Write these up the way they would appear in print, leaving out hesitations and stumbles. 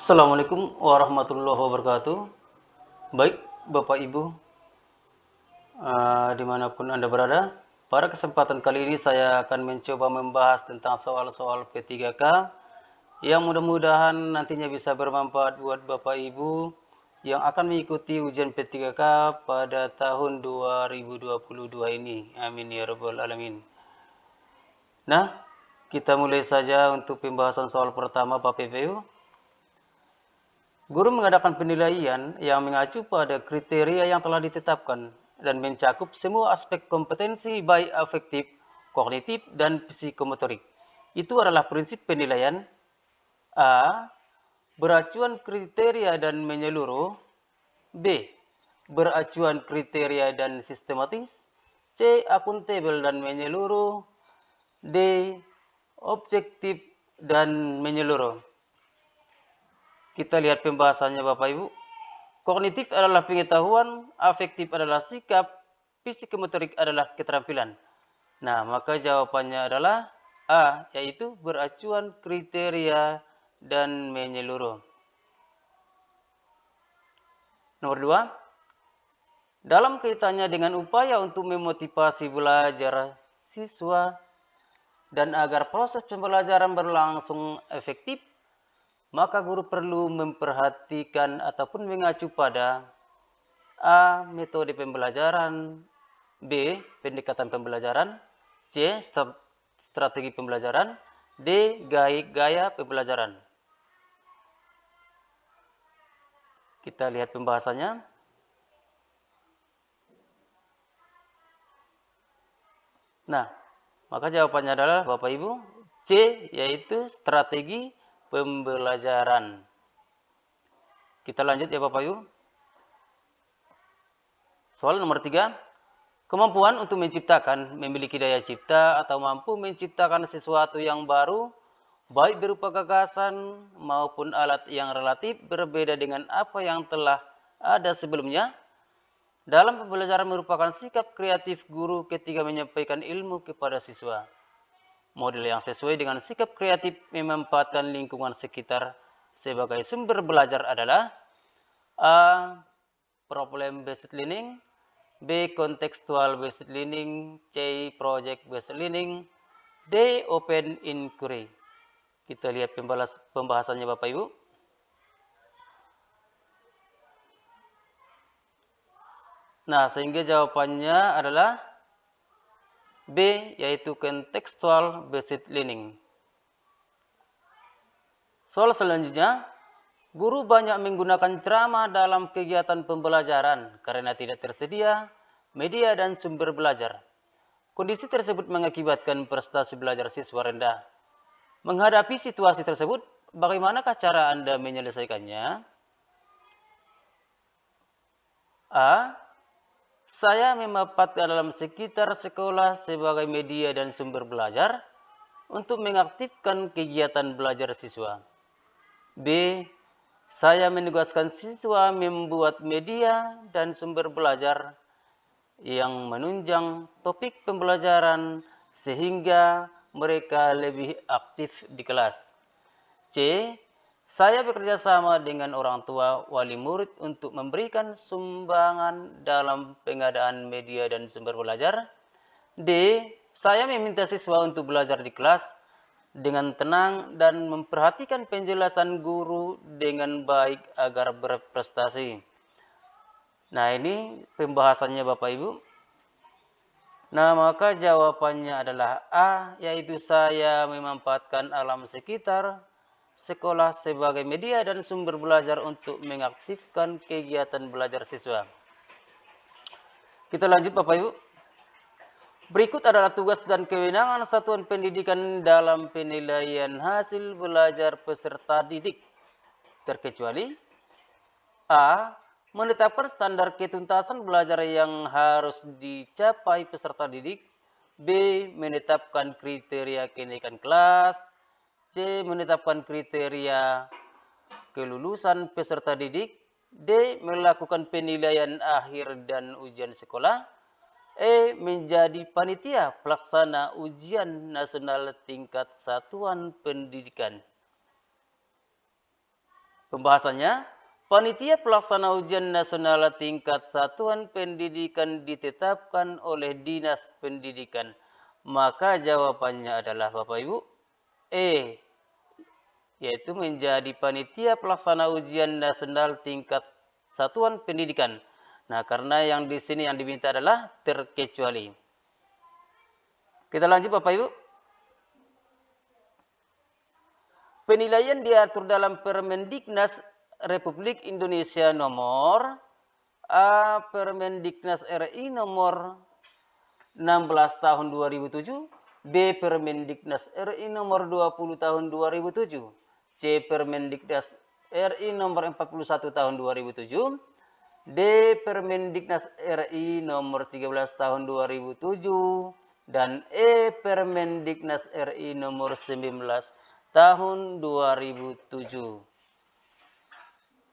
Assalamualaikum warahmatullahi wabarakatuh. Baik, Bapak Ibu, dimanapun Anda berada, pada kesempatan kali ini saya akan mencoba membahas tentang soal-soal P3K yang mudah-mudahan nantinya bisa bermanfaat buat Bapak Ibu yang akan mengikuti ujian P3K pada tahun 2022 ini. Amin ya rabbal alamin. Nah, kita mulai saja untuk pembahasan soal pertama Bapak Ibu. Guru mengadakan penilaian yang mengacu pada kriteria yang telah ditetapkan dan mencakup semua aspek kompetensi baik afektif, kognitif, dan psikomotorik. Itu adalah prinsip penilaian. A. Beracuan kriteria dan menyeluruh. B. Beracuan kriteria dan sistematis. C. Akuntabel dan menyeluruh. D. Objektif dan menyeluruh. Kita lihat pembahasannya Bapak Ibu. Kognitif adalah pengetahuan, afektif adalah sikap, psikomotorik adalah keterampilan. Nah, maka jawabannya adalah A, yaitu beracuan kriteria dan menyeluruh. Nomor 2, dalam kaitannya dengan upaya untuk memotivasi belajar siswa dan agar proses pembelajaran berlangsung efektif, maka guru perlu memperhatikan ataupun mengacu pada A. Metode pembelajaran. B. Pendekatan pembelajaran. C. Strategi pembelajaran. D. Gaya pembelajaran. Kita lihat pembahasannya. Nah, maka jawabannya adalah Bapak Ibu C, yaitu strategi pembelajaran. Kita lanjut ya Bapak Ibu. Soal nomor 3. Kemampuan untuk menciptakan, memiliki daya cipta atau mampu menciptakan sesuatu yang baru, baik berupa gagasan maupun alat yang relatif berbeda dengan apa yang telah ada sebelumnya. Dalam pembelajaran merupakan sikap kreatif guru ketika menyampaikan ilmu kepada siswa. Model yang sesuai dengan sikap kreatif memanfaatkan lingkungan sekitar sebagai sumber belajar adalah A. Problem based learning. B. Contextual based learning. C. Project based learning. D. Open inquiry. Kita lihat pembahasannya Bapak Ibu. Nah, sehingga jawabannya adalah B, yaitu contextual based learning. Soal selanjutnya, guru banyak menggunakan ceramah dalam kegiatan pembelajaran karena tidak tersedia media dan sumber belajar. Kondisi tersebut mengakibatkan prestasi belajar siswa rendah. Menghadapi situasi tersebut, bagaimanakah cara Anda menyelesaikannya? A. Saya memanfaatkan dalam sekitar sekolah sebagai media dan sumber belajar untuk mengaktifkan kegiatan belajar siswa. B. Saya menugaskan siswa membuat media dan sumber belajar yang menunjang topik pembelajaran sehingga mereka lebih aktif di kelas. C. Saya bekerja sama dengan orang tua wali murid untuk memberikan sumbangan dalam pengadaan media dan sumber belajar. D. Saya meminta siswa untuk belajar di kelas dengan tenang dan memperhatikan penjelasan guru dengan baik agar berprestasi. Nah, ini pembahasannya Bapak Ibu. Nah, maka jawabannya adalah A, yaitu saya memanfaatkan alam sekitar sekolah sebagai media dan sumber belajar untuk mengaktifkan kegiatan belajar siswa. Kita lanjut Bapak Ibu. Berikut adalah tugas dan kewenangan satuan pendidikan dalam penilaian hasil belajar peserta didik. Terkecuali A. Menetapkan standar ketuntasan belajar yang harus dicapai peserta didik. B. Menetapkan kriteria kenaikan kelas. C. Menetapkan kriteria kelulusan peserta didik. D. Melakukan penilaian akhir dan ujian sekolah. E. Menjadi panitia pelaksana ujian nasional tingkat satuan pendidikan. Pembahasannya, panitia pelaksana ujian nasional tingkat satuan pendidikan ditetapkan oleh Dinas Pendidikan. Maka jawabannya adalah Bapak Ibu, E, yaitu menjadi panitia pelaksana ujian nasional tingkat satuan pendidikan. Nah, karena yang di sini yang diminta adalah terkecuali. Kita lanjut Bapak Ibu. Penilaian diatur dalam Permendiknas Republik Indonesia nomor Permendiknas RI nomor 16 tahun 2007, B Permendiknas RI nomor 20 tahun 2007, C Permendiknas RI nomor 41 tahun 2007, D Permendiknas RI nomor 13 tahun 2007, dan E Permendiknas RI nomor 19 tahun 2007.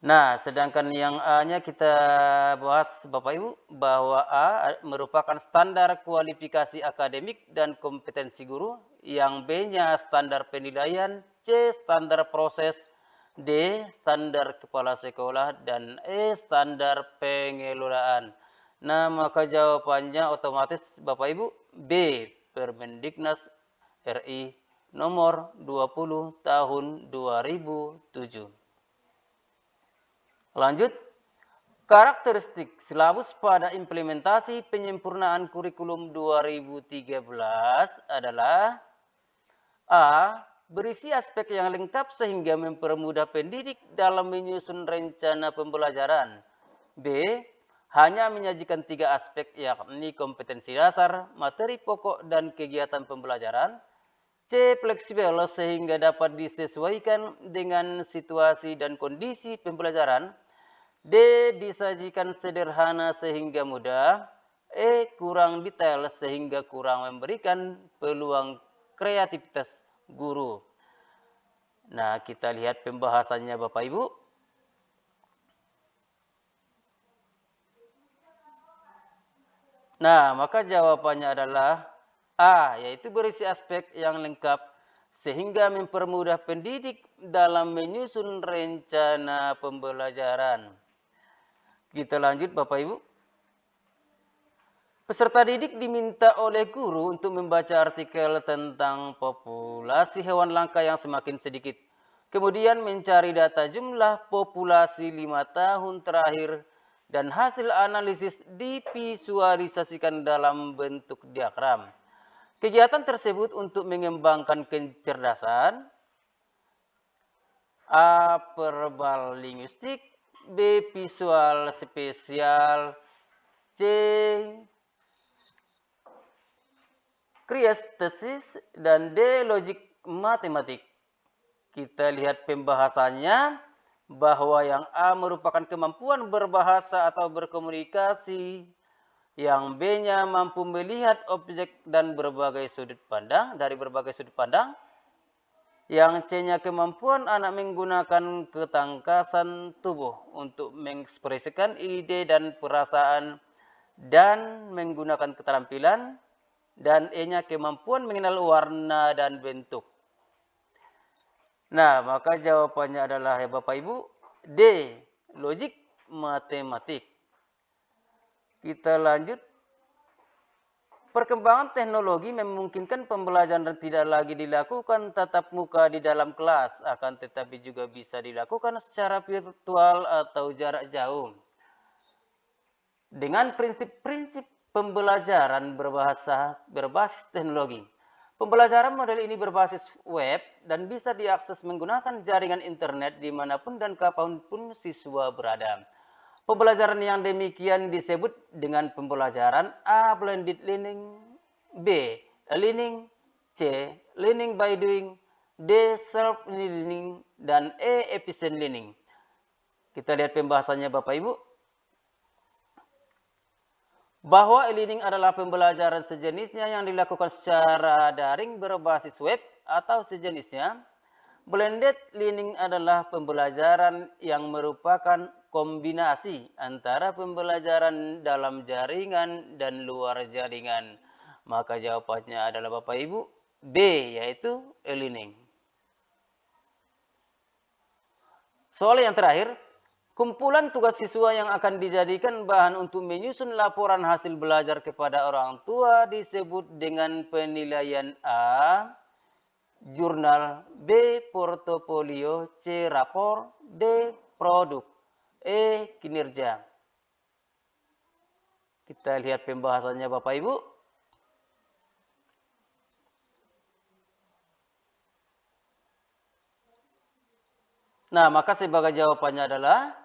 Nah, sedangkan yang A-nya kita bahas Bapak Ibu, bahwa A merupakan standar kualifikasi akademik dan kompetensi guru, yang B-nya standar penilaian, C standar proses, D standar kepala sekolah, dan E standar pengelolaan. Nah, maka jawabannya otomatis Bapak Ibu B, Permendiknas RI nomor 20 tahun 2007. Lanjut, karakteristik silabus pada implementasi penyempurnaan kurikulum 2013 adalah A. Berisi aspek yang lengkap sehingga mempermudah pendidik dalam menyusun rencana pembelajaran. B. Hanya menyajikan 3 aspek yakni kompetensi dasar, materi pokok, dan kegiatan pembelajaran. C. Fleksibel sehingga dapat disesuaikan dengan situasi dan kondisi pembelajaran. D. Disajikan sederhana sehingga mudah. E. Kurang detail sehingga kurang memberikan peluang kreativitas guru. Nah, kita lihat pembahasannya Bapak Ibu. Nah, maka jawabannya adalah A, yaitu berisi aspek yang lengkap sehingga mempermudah pendidik dalam menyusun rencana pembelajaran. Kita lanjut Bapak Ibu. Peserta didik diminta oleh guru untuk membaca artikel tentang populasi hewan langka yang semakin sedikit. Kemudian mencari data jumlah populasi 5 tahun terakhir dan hasil analisis divisualisasikan dalam bentuk diagram. Kegiatan tersebut untuk mengembangkan kecerdasan, A. Verbal linguistik, B. Visual spesial, C. Kriestesis, dan D. Logik matematik. Kita lihat pembahasannya bahwa yang A merupakan kemampuan berbahasa atau berkomunikasi, yang B-nya mampu melihat objek dan berbagai sudut pandang dari berbagai sudut pandang, yang C-nya kemampuan anak menggunakan ketangkasan tubuh untuk mengekspresikan ide dan perasaan dan menggunakan keterampilan, dan E-nya kemampuan mengenal warna dan bentuk. Nah, maka jawabannya adalah ya Bapak Ibu, D, logik matematik. Kita lanjut. Perkembangan teknologi memungkinkan pembelajaran tidak lagi dilakukan tatap muka di dalam kelas, akan tetapi juga bisa dilakukan secara virtual atau jarak jauh. Dengan prinsip-prinsip pembelajaran berbasis teknologi. Pembelajaran model ini berbasis web dan bisa diakses menggunakan jaringan internet dimanapun dan kapanpun siswa berada. Pembelajaran yang demikian disebut dengan pembelajaran A. Blended learning, B. Learning, C. Learning by doing, D. Self-learning, dan E. Efficient learning. Kita lihat pembahasannya Bapak Ibu. Bahwa e-learning adalah pembelajaran sejenisnya yang dilakukan secara daring berbasis web atau sejenisnya. Blended learning adalah pembelajaran yang merupakan kombinasi antara pembelajaran dalam jaringan dan luar jaringan. Maka jawabannya adalah Bapak Ibu B, yaitu e-learning. Soal yang terakhir, kumpulan tugas siswa yang akan dijadikan bahan untuk menyusun laporan hasil belajar kepada orang tua disebut dengan penilaian A, jurnal, B, portofolio, C, rapor, D, produk, E, kinerja. Kita lihat pembahasannya Bapak Ibu. Nah, maka sebagai jawabannya adalah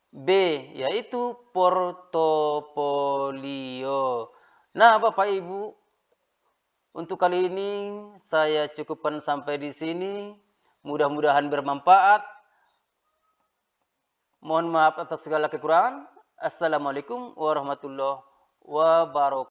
B, yaitu portofolio. Nah, Bapak Ibu, untuk kali ini saya cukupkan sampai di sini. Mudah-mudahan bermanfaat. Mohon maaf atas segala kekurangan. Assalamualaikum warahmatullahi wabarakatuh.